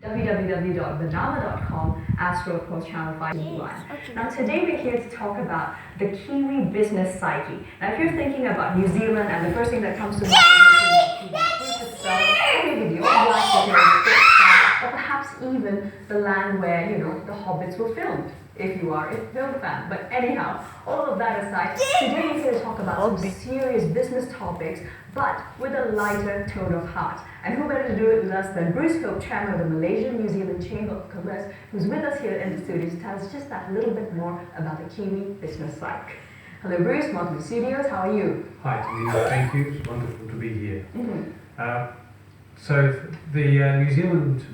www.bernama.com, Astro, of course, Channel 5 Line. Now today we're here to talk about the Kiwi business psyche. Now if you're thinking about New Zealand and the first thing that comes to mind is the fruit itself, or maybe the old life, or perhaps even the land where, the hobbits were filmed, if you are a film fan. But anyhow, all of that aside, today we're here to talk about some serious business topics, but with a lighter tone of heart. And who better to do it with us than Bruce Hope, chairman of the Malaysian-New Zealand Chamber of Commerce, who's with us here in the studio to tell us just that little bit more about the Kiwi business psyche. Hello Bruce, welcome to the studios, how are you? Hi Tamina, thank you, it's wonderful to be here. So the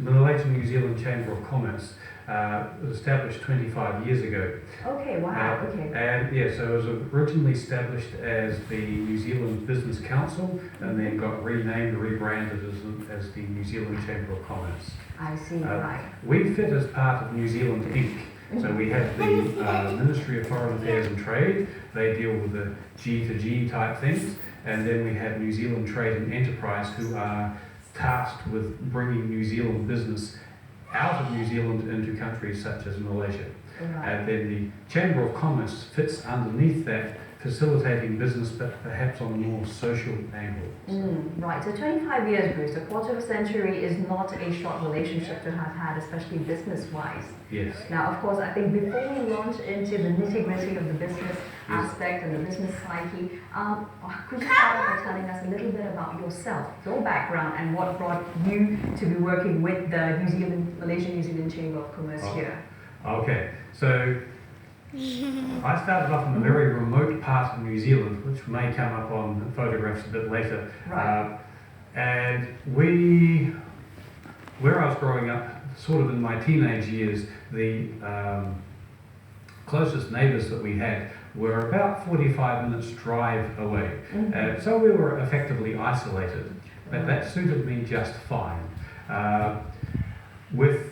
Malaysian New Zealand Chamber of Commerce was established 25 years ago. Okay, wow, And yeah, so it was originally established as the New Zealand Business Council and then got rebranded as the New Zealand Chamber of Commerce. I see, right. We fit as part of New Zealand Inc. So we have the Ministry of Foreign Affairs and Trade, they deal with the G2G type things, and then we have New Zealand Trade and Enterprise who are tasked with bringing New Zealand business out of New Zealand into countries such as Malaysia. Right. And then the Chamber of Commerce fits underneath that, facilitating business but perhaps on a more social angle. Right, so 25 years, Bruce, a quarter of a century is not a short relationship to have had, especially business-wise. Yes. Now, of course, I think before we launch into the nitty-gritty of the business aspect and the business psyche, could you start off by telling us a little bit about yourself, your background, and what brought you to be working with the Malaysian-New Zealand Chamber of Commerce here? Okay, so I started off in a very remote part of New Zealand, which may come up on photographs a bit later. Right. And where I was growing up, sort of in my teenage years, the closest neighbours that we had were about 45 minutes drive away. So we were effectively isolated, but that suited me just fine. With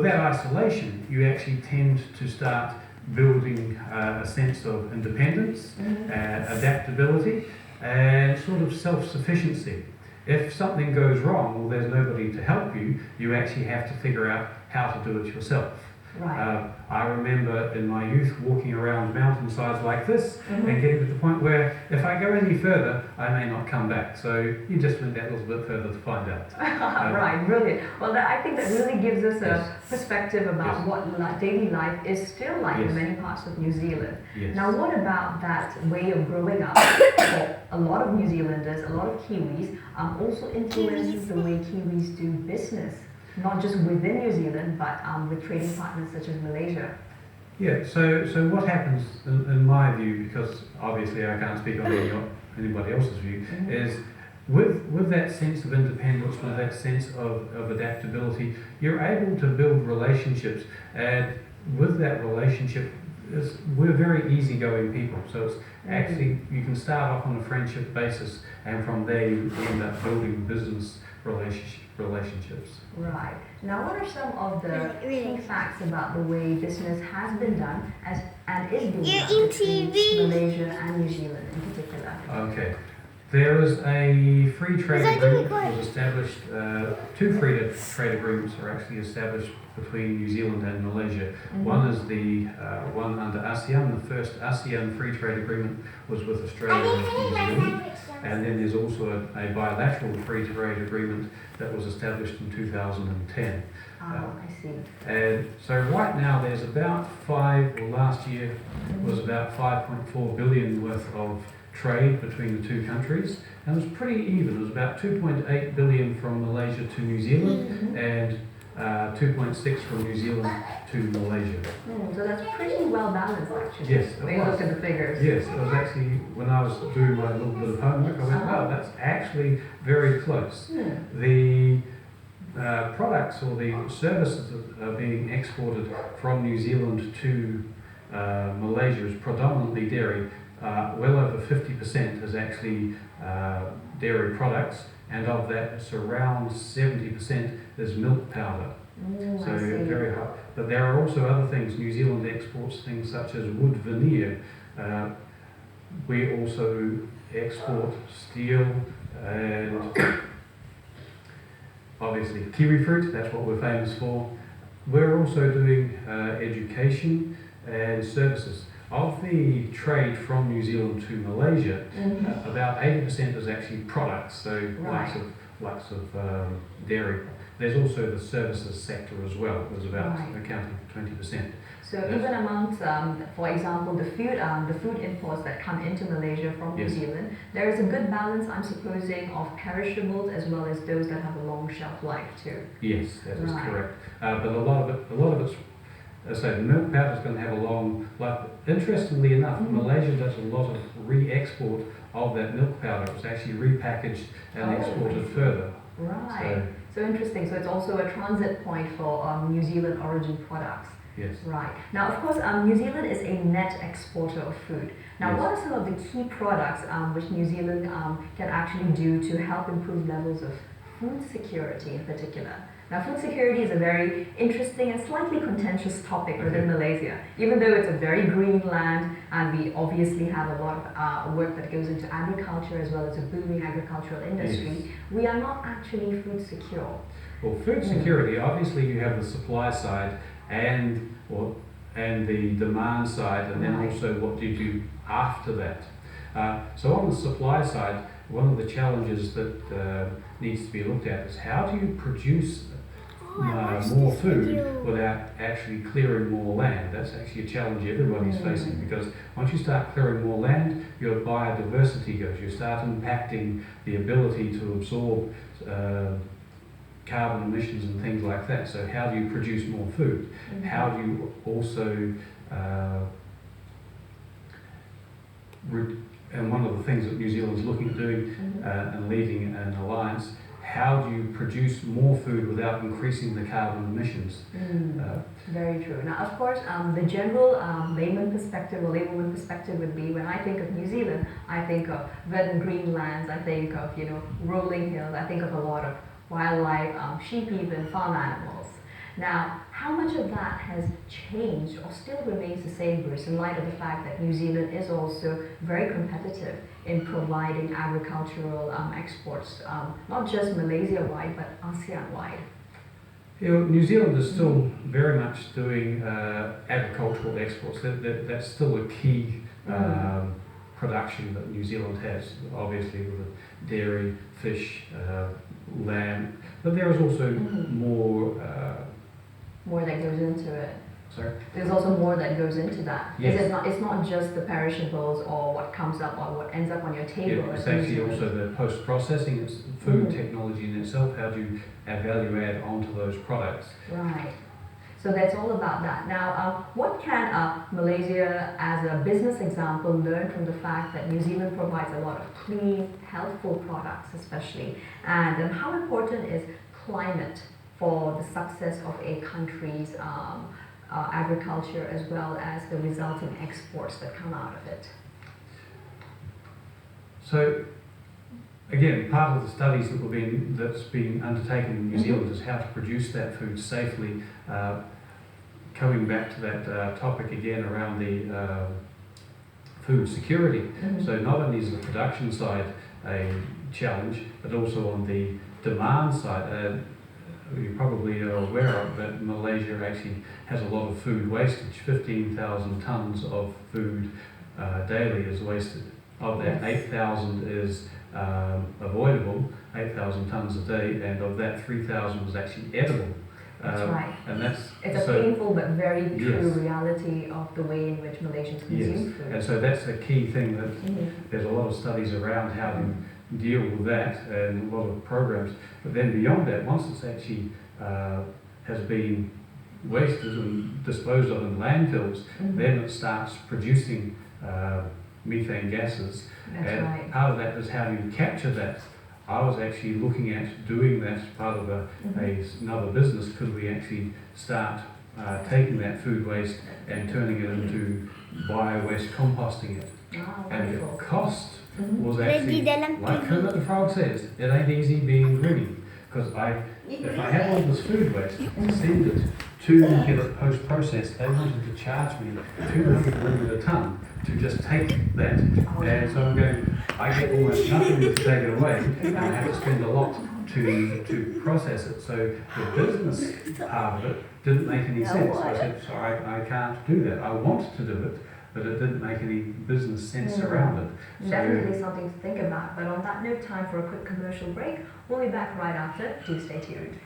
that isolation, you actually tend to start building a sense of independence, adaptability, and sort of self-sufficiency. If something goes wrong or there's nobody to help you, you actually have to figure out how to do it yourself. Right. I remember in my youth walking around mountainsides like this and getting to the point where if I go any further, I may not come back. So you just went that little bit further to find out. Right, brilliant. Well, I think that really gives us a perspective about what daily life is still like in many parts of New Zealand. Now, what about that way of growing up for a lot of New Zealanders, a lot of Kiwis, also influences the way Kiwis do business? Not just within New Zealand, but with trading partners such as Malaysia. Yeah, so what happens, in my view, because obviously I can't speak on anybody else's view, is with that sense of independence, with that sense of adaptability, you're able to build relationships, and with that relationship, we're very easygoing people, so it's actually, you can start off on a friendship basis, and from there you end up building business relationships. Right. Now, what are some of the key facts about the way business has been done and is being done between Malaysia and New Zealand in particular? Okay. There is a free trade agreement that was established, two free trade agreements are actually established between New Zealand and Malaysia. One is the one under ASEAN. The first ASEAN free trade agreement was with Australia and New Zealand. And then there's also a bilateral free trade agreement that was established in 2010. I see. And so right now there's about last year was about 5.4 billion worth of trade between the two countries, and it was pretty even. It was about 2.8 billion from Malaysia to New Zealand and 2.6 from New Zealand to Malaysia. So that's pretty well balanced actually. Yes, when you look at the figures. Yes, it was actually, when I was doing my little bit of homework, I went, wow, that's actually very close. The products or the services that are being exported from New Zealand to Malaysia is predominantly dairy. Well over 50% is actually dairy products, and of that it's around 70% is milk powder. So very high. But there are also other things. New Zealand exports things such as wood veneer. We also export steel and obviously kiwi fruit, that's what we're famous for. We're also doing education and services. Of the trade from New Zealand to Malaysia, about 80% is actually products, so likes of dairy. There's also the services sector as well, is about accounting for 20%. So even amongst, for example, the food imports that come into Malaysia from New Zealand, there is a good balance, I'm supposing, of perishables as well as those that have a long shelf life too. Yes, that is correct. But a lot of it's, so the milk powder is going to have a long life. Interestingly enough, Malaysia does a lot of re-export of that milk powder. It's actually repackaged and exported further. Right. So interesting. So it's also a transit point for New Zealand origin products. Yes. Right. Now, of course, New Zealand is a net exporter of food. Now, what are some of the key products which New Zealand can actually do to help improve levels of food security in particular? Now, food security is a very interesting and slightly contentious topic within Malaysia. Even though it's a very green land and we obviously have a lot of work that goes into agriculture as well as a booming agricultural industry, we are not actually food secure. Well, food security, obviously you have the supply side and the demand side, and then also what do you do after that. So on the supply side, one of the challenges that needs to be looked at is how do you produce more food without actually clearing more land. That's actually a challenge everybody's facing, because once you start clearing more land, your biodiversity goes. You start impacting the ability to absorb carbon emissions and things like that. So how do you produce more food? How do you also and one of the things that New Zealand's looking at doing and leading an alliance, how do you produce more food without increasing the carbon emissions? Very true. Now, of course, the general layman perspective or laywoman perspective would be, when I think of New Zealand, I think of red and green lands, I think of, rolling hills, I think of a lot of wildlife, sheep even, farm animals. Now, how much of that has changed or still remains the same, Bruce, in light of the fact that New Zealand is also very competitive in providing agricultural exports, not just Malaysia-wide, but ASEAN-wide? New Zealand is still very much doing agricultural exports. That's still a key production that New Zealand has, obviously with dairy, fish, lamb, but there is also more that goes into it. Sorry? There's also more that goes into that. Yes. It's not just the perishables or what comes up or what ends up on your table. It's actually also the post-processing, it's food technology in itself. How do you add value add onto those products? Right. So that's all about that. Now, what can Malaysia, as a business example, learn from the fact that New Zealand provides a lot of clean, healthful products especially? And how important is climate for the success of a country's agriculture as well as the resulting exports that come out of it? So, again, part of the studies that's been undertaken in New Zealand is how to produce that food safely. Coming back to that topic again around the food security. So not only is the production side a challenge, but also on the demand side. You probably are aware of that Malaysia actually has a lot of food wastage. 15,000 tonnes of food daily is wasted. Of that, 8,000 is avoidable, 8,000 tonnes a day, and of that 3,000 was actually edible. That's right. And it's a painful but very true reality of the way in which Malaysians consume food. And so that's a key thing that there's a lot of studies around how to deal with that and a lot of programs. But then beyond that, once it's actually has been wasted and disposed of in landfills, then it starts producing methane gases. That's part of that is how you capture that. I was actually looking at doing that as part of another business, because we actually start taking that food waste and turning it into bio-waste, composting it. And the cost was actually, like Kermit the Frog says, it ain't easy being greedy. Because if I had all this food waste to send it to get it post-processed, they wanted to charge me 200 ringgit a tonne to just take that. And so I'm going, I get almost nothing to take it away, and I have to spend a lot to process it. So the business part of it didn't make any sense. I said, so I can't do that. I want to do it, but it didn't make any business sense around it. So, definitely something to think about. But on that note, time for a quick commercial break. We'll be back right after. Do stay tuned.